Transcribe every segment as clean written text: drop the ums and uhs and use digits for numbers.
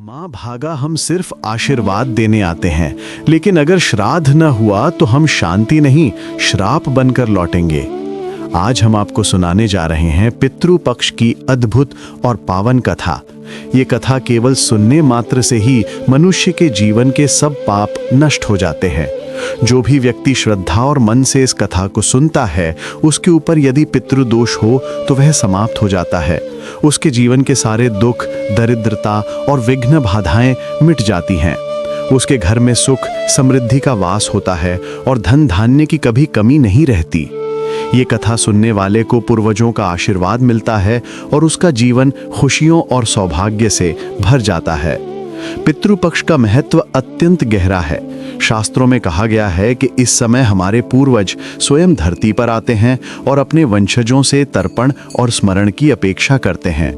माँ भागा हम सिर्फ आशीर्वाद देने आते हैं, लेकिन अगर श्राद्ध न हुआ तो हम शांति नहीं, श्राप बनकर लौटेंगे। आज हम आपको सुनाने जा रहे हैं पितृ पक्ष की अद्भुत और पावन कथा। ये कथा केवल सुनने मात्र से ही मनुष्य के जीवन के सब पाप नष्ट हो जाते हैं। जो भी व्यक्ति श्रद्धा और मन से इस कथा को सुनता है, उसके ऊपर यदि पितृदोष हो तो वह समाप्त हो जाता है। उसके जीवन के सारे दुख, दरिद्रता और विघ्न बाधाएं मिट जाती हैं। उसके घर में सुख समृद्धि का वास होता है और धन धान्य की कभी कमी नहीं रहती। ये कथा सुनने वाले को पूर्वजों का आशीर्वाद मिलता है और उसका जीवन खुशियों और सौभाग्य से भर जाता है। पितृपक्ष का महत्व अत्यंत गहरा है। शास्त्रों में कहा गया है कि इस समय हमारे पूर्वज स्वयं धरती पर आते हैं और अपने वंशजों से तर्पण और स्मरण की अपेक्षा करते हैं।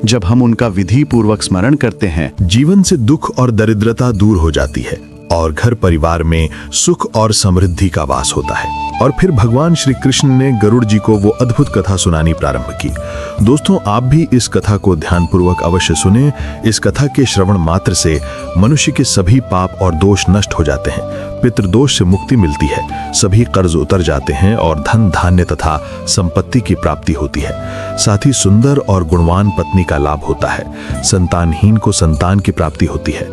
जब हम उनका विधि पूर्वक स्मरण करते हैं, जीवन से दुख और दरिद्रता दूर हो जाती है और घर परिवार में सुख और समृद्धि का वास होता है। और फिर भगवान श्री कृष्ण ने गरुड़ जी को वो अद्भुत कथा सुनानी प्रारंभ की। दोस्तों, आप भी इस कथा को ध्यानपूर्वक अवश्य सुने। इस कथा के श्रवण मात्र से मनुष्य के सभी पाप और दोष नष्ट हो जाते हैं, पितृदोष से मुक्ति मिलती है, सभी कर्ज उतर जाते हैं और धन धान्य तथा संपत्ति की प्राप्ति होती है। साथ ही सुंदर और गुणवान पत्नी का लाभ होता है, संतानहीन को संतान की प्राप्ति होती है।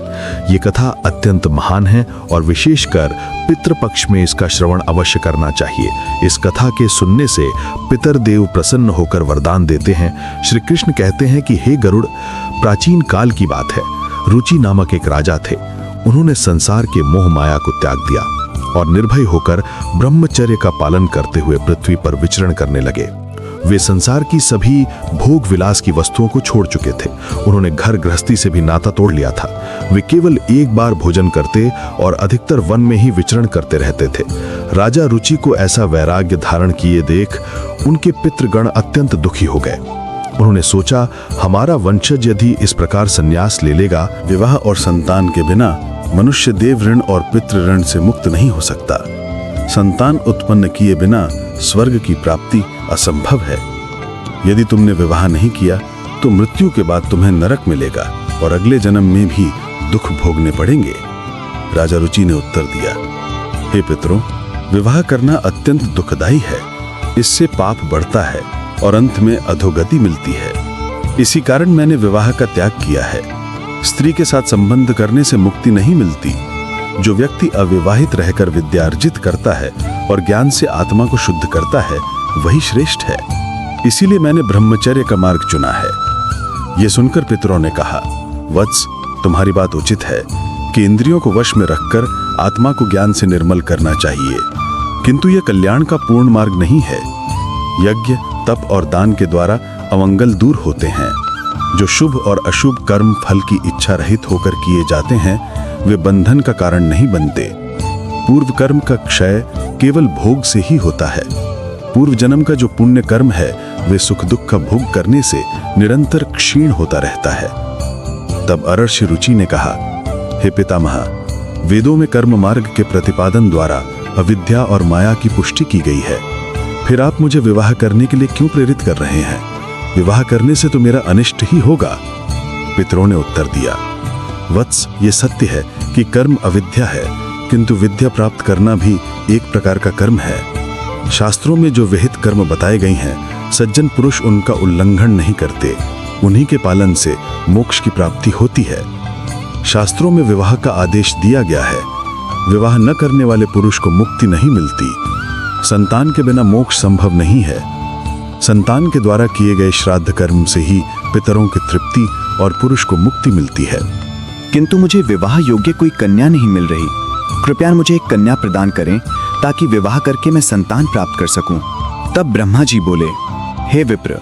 ये कथा अत्यंत महान है और विशेषकर पितृपक्ष में इसका श्रवण अवश्य करना चाहिए। इस कथा के सुनने से पितरदेव प्रसन्न होकर वरदान देते हैं। श्री कृष्ण कहते हैं कि हे गरुड़, प्राचीन काल की बात है, रुचि नामक एक राजा थे। उन्होंने संसार के मोह माया को त्याग दिया और निर्भय होकर ब्रह्मचर्य का पालन करते हुए पृथ्वी पर विचरण करने लगे। वे संसार की सभी भोग विलास की वस्तुओं को छोड़ चुके थे। उन्होंने घर गृहस्थी से भी नाता तोड़ लिया था। वे केवल एक बार भोजन करते और अधिकतर वन में ही विचरण करते रहते थे। राजा रुचि को ऐसा वैराग्य धारण किए देख उनके पितृगण अत्यंत दुखी हो गए। उन्होंने सोचा, हमारा वंशज यदि इस प्रकार संन्यास ले लेगा, विवाह और संतान के बिना मनुष्य देव ऋण और पितृ ऋण से मुक्त नहीं हो सकता। संतान उत्पन्न किए बिना स्वर्ग की प्राप्ति असंभव है। यदि तुमने विवाह नहीं किया तो मृत्यु के बाद तुम्हें नरक मिलेगा और अगले जन्म में भी दुख भोगने पड़ेंगे। राजा रुचि ने उत्तर दिया, हे पितरों, विवाह करना अत्यंत दुखदायी है। इससे पाप बढ़ता है और अंत में अधोगति मिलती है। इसी कारण मैंने विवाह का त्याग किया है। स्त्री के साथ संबंध करने से मुक्ति नहीं मिलती। जो व्यक्ति अविवाहित रहकर विद्या अर्जित करता है और ज्ञान से आत्मा को शुद्ध करता है, वही श्रेष्ठ है। इसीलिए मैंने ब्रह्मचर्य का मार्ग चुना है। यह सुनकर पितरों ने कहा, वत्स, तुम्हारी बात उचित है कि इंद्रियों को वश में रखकर आत्मा को ज्ञान से निर्मल करना चाहिए, किंतु यह कल्याण का पूर्ण मार्ग नहीं है। यज्ञ, तप और दान के द्वारा अमंगल दूर होते हैं। जो शुभ और अशुभ कर्म फल की इच्छा रहित होकर किए जाते हैं, वे बंधन का कारण नहीं बनते। पूर्व कर्म का क्षय केवल भोग से ही होता है। पूर्व जन्म का जो पुण्य कर्म है, वे सुख दुख का भोग करने से निरंतर क्षीण होता रहता है। तब अर्षि रुचि ने कहा, हे पितामह, वेदों में कर्म मार्ग के प्रतिपादन द्वारा अविद्या और माया की पुष्टि की गई है। फिर आप मुझे विवाह करने के लिए क्यों प्रेरित कर रहे हैं? विवाह करने से तो मेरा अनिष्ट ही होगा। पितरों ने उत्तर दिया, वत्स, ये सत्य है कि कर्म अविद्या है, किंतु विद्या प्राप्त करना भी एक प्रकार का कर्म है। शास्त्रों में जो विहित कर्म बताए गए हैं, सज्जन पुरुष उनका उल्लंघन नहीं करते। उन्हीं के पालन से मोक्ष की प्राप्ति होती है। शास्त्रों में विवाह का आदेश दिया गया है। विवाह न करने वाले पुरुष को मुक्ति नहीं मिलती। संतान के बिना मोक्ष संभव नहीं है। संतान के द्वारा किए गए श्राद्ध कर्म से ही पितरों की तृप्ति और पुरुष को मुक्ति मिलती है। किंतु मुझे विवाह योग्य कोई कन्या नहीं मिल रही। कृपया मुझे एक कन्या प्रदान करें ताकि विवाह करके मैं संतान प्राप्त कर सकूं। तब ब्रह्मा जी बोले, हे विप्र,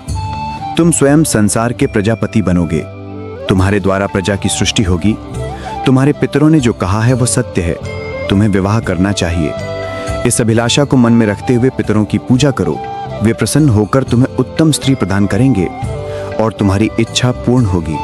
तुम स्वयं संसार के प्रजापति बनोगे। तुम्हारे द्वारा प्रजा की सृष्टि होगी। तुम्हारे पितरों ने जो कहा है वह सत्य है। तुम्हें विवाह करना चाहिए। इस अभिलाषा को मन में रखते हुए पितरों की पूजा करो। वे प्रसन्न होकर तुम्हें उत्तम स्त्री प्रदान करेंगे और तुम्हारी इच्छा पूर्ण होगी।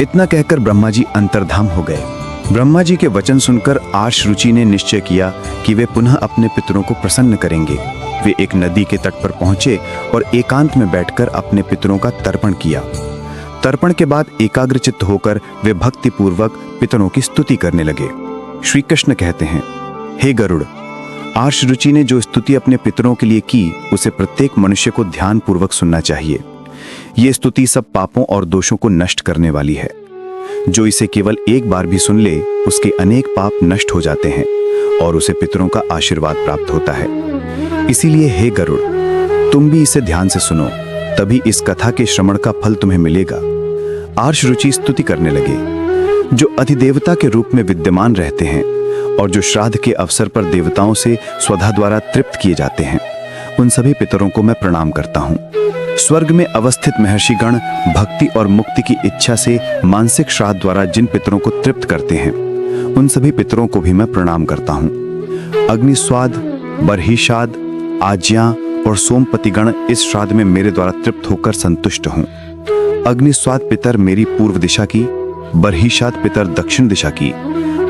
इतना कहकर ब्रह्मा जी अंतर्धाम हो गए। ब्रह्मा जी के वचन सुनकर आर्ष रुचि ने निश्चय किया कि वे पुनः अपने पितरों को प्रसन्न करेंगे। वे एक नदी के तट पर पहुंचे और एकांत में बैठकर अपने पितरों का तर्पण किया। तर्पण के बाद एकाग्रचित्त होकर वे भक्ति पूर्वक पितरों की स्तुति करने लगे। श्री कृष्ण कहते हैं, हे गरुड़, आर्ष रुचि ने जो स्तुति अपने पितरों के लिए की उसे प्रत्येक मनुष्य को ध्यान पूर्वक सुनना चाहिए। ये स्तुति सब पापों और दोषों को नष्ट करने वाली है। जो इसे केवल एक बार भी सुन ले उसके अनेक पाप नष्ट हो जाते हैं और उसे पितरों का आशीर्वाद प्राप्त होता है। इसीलिए हे गरुड़, तुम भी इसे ध्यान से सुनो, तभी इस कथा के श्रवण का फल तुम्हें मिलेगा। आर्ष रुचि स्तुति करने लगे। जो अधिदेवता के रूप में विद्यमान रहते हैं और जो श्राद्ध के अवसर पर देवताओं से स्वधा द्वारा तृप्त किए जाते हैं, उन सभी पितरों को मैं प्रणाम करता हूँ। स्वर्ग में अवस्थित महर्षिगण भक्ति और मुक्ति की इच्छा से मानसिक श्राद्ध द्वारा जिन पितरों को तृप्त करते हैं, उन सभी पितरों को भी मैं प्रणाम करता हूँ। अग्निस्वाद, बर्हिषाद, आज्ञा और सोमपतिगण इस श्राद्ध में मेरे द्वारा तृप्त होकर संतुष्ट हों। अग्निस्वाद पितर मेरी पूर्व दिशा की, बर्हिषाद पितर दक्षिण दिशा की,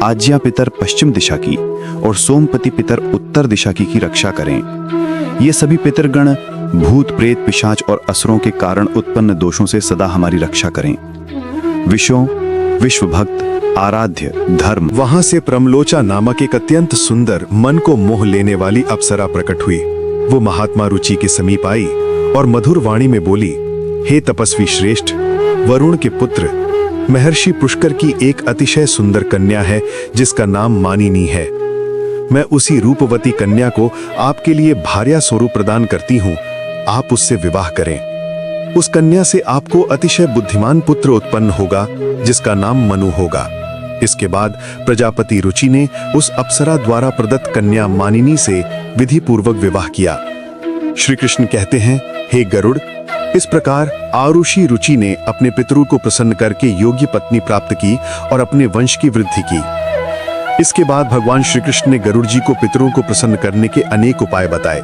आज्ञा पितर पश्चिम दिशा की और सोमपति पितर उत्तर दिशा की रक्षा करें। ये सभी पितरगण भूत प्रेत पिशाच और असुरों के कारण उत्पन्न दोषों से सदा हमारी रक्षा करें। विषयों, विश्वभक्त, आराध्य, धर्म। वहां से प्रमलोचा नामक एक अत्यंत सुंदर, मन को मोह लेने वाली अप्सरा प्रकट हुई। वो महात्मा रुचि के समीप आई और मधुर वाणी में बोली, हे तपस्वी श्रेष्ठ, वरुण के पुत्र, महर्षि पुष्कर की एक अतिशय सुंदर कन्या है जिसका नाम मानिनी है। मैं उसी रूपवती कन्या को आपके लिए भार्या स्वरूप प्रदान करती हूँ। आप उससे विवाह करें। उस कन्या से आपको अतिशय बुद्धिमान पुत्र उत्पन्न होगा जिसका नाम मनु होगा। इसके बाद प्रजापति रुचि ने उस अप्सरा द्वारा प्रदत्त कन्या मानिनी से विधि पूर्वक विवाह किया। श्री कृष्ण कहते हैं, हे गरुड़, इस प्रकार आरुषि रुचि ने अपने पितरों को प्रसन्न करके योग्य पत्नी प्राप्त की और अपने वंश की वृद्धि की। इसके बाद भगवान श्री कृष्ण ने गरुड़ जी को पितरों को प्रसन्न करने के अनेक उपाय बताए।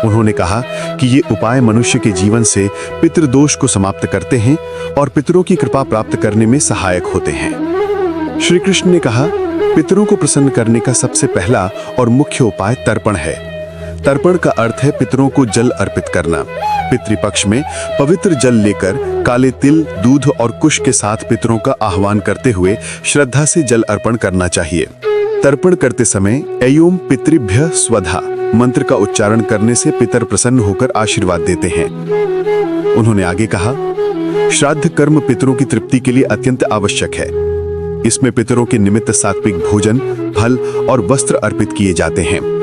उन्होंने कहा कि ये उपाय मनुष्य के जीवन से पितृदोष को समाप्त करते हैं और पितरों की कृपा प्राप्त करने में सहायक होते हैं। श्री कृष्ण ने कहा, पितरों को प्रसन्न करने का सबसे पहला और मुख्य उपाय तर्पण है। तर्पण का अर्थ है पितरों को जल अर्पित करना। पितृपक्ष में पवित्र जल लेकर काले तिल, दूध और कुश के साथ पितरों का आह्वान करते हुए श्रद्धा से जल अर्पण करना चाहिए। तर्पण करते समय एयोम पितृभ्य स्वधा मंत्र का उच्चारण करने से पितर प्रसन्न होकर आशीर्वाद देते हैं। उन्होंने आगे कहा, श्राद्ध कर्म पितरों की तृप्ति के लिए अत्यंत आवश्यक है। इसमें पितरों के निमित्त सात्विक भोजन, फल और वस्त्र अर्पित किए जाते हैं।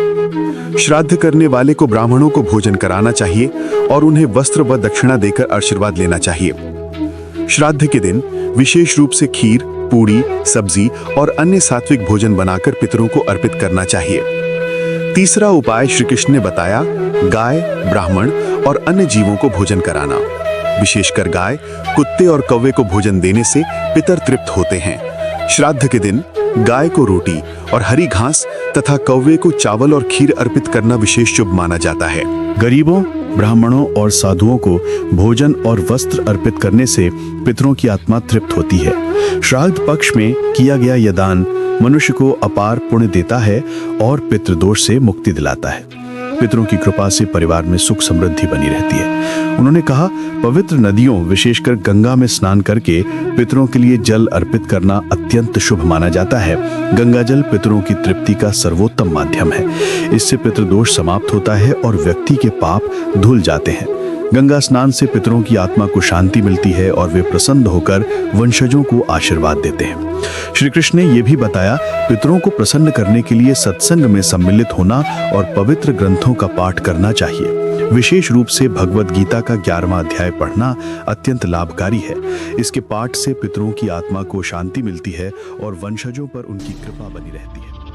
श्राद्ध करने वाले को ब्राह्मणों को भोजन कराना चाहिए और उन्हें वस्त्र व दक्षिणा देकर आशीर्वाद लेना चाहिए। श्राद्ध के दिन विशेष रूप से खीर, पूड़ी, सब्जी और अन्य सात्विक भोजन बनाकर पितरों को अर्पित करना चाहिए। तीसरा उपाय श्री कृष्ण ने बताया, गाय, ब्राह्मण और अन्य जीवों को भोजन कराना। विशेषकर गाय, कुत्ते और कौवे को भोजन देने से पितर तृप्त होते हैं। श्राद्ध के दिन गाय को रोटी और हरी घास तथा कौवे को चावल और खीर अर्पित करना विशेष शुभ माना जाता है। गरीबों, ब्राह्मणों और साधुओं को भोजन और वस्त्र अर्पित करने से पितरों की आत्मा तृप्त होती है। श्राद्ध पक्ष में किया गया यह दान मनुष्य को अपार पुण्य देता है और पितृदोष से मुक्ति दिलाता है। पितरों की कृपा से परिवार में सुख समृद्धि बनी रहती है। उन्होंने कहा, पवित्र नदियों विशेषकर गंगा में स्नान करके पितरों के लिए जल अर्पित करना अत्यंत शुभ माना जाता है। गंगा जल पितरों की तृप्ति का सर्वोत्तम माध्यम है। इससे पितृदोष समाप्त होता है और व्यक्ति के पाप धुल जाते हैं। गंगा स्नान से पितरों की आत्मा को शांति मिलती है और वे प्रसन्न होकर वंशजों को आशीर्वाद देते हैं। श्री कृष्ण ने यह भी बताया, पितरों को प्रसन्न करने के लिए सत्संग में सम्मिलित होना और पवित्र ग्रंथों का पाठ करना चाहिए। विशेष रूप से भगवद गीता का 11वां अध्याय पढ़ना अत्यंत लाभकारी है। इसके पाठ से पितरों की आत्मा को शांति मिलती है और वंशजों पर उनकी कृपा बनी रहती है।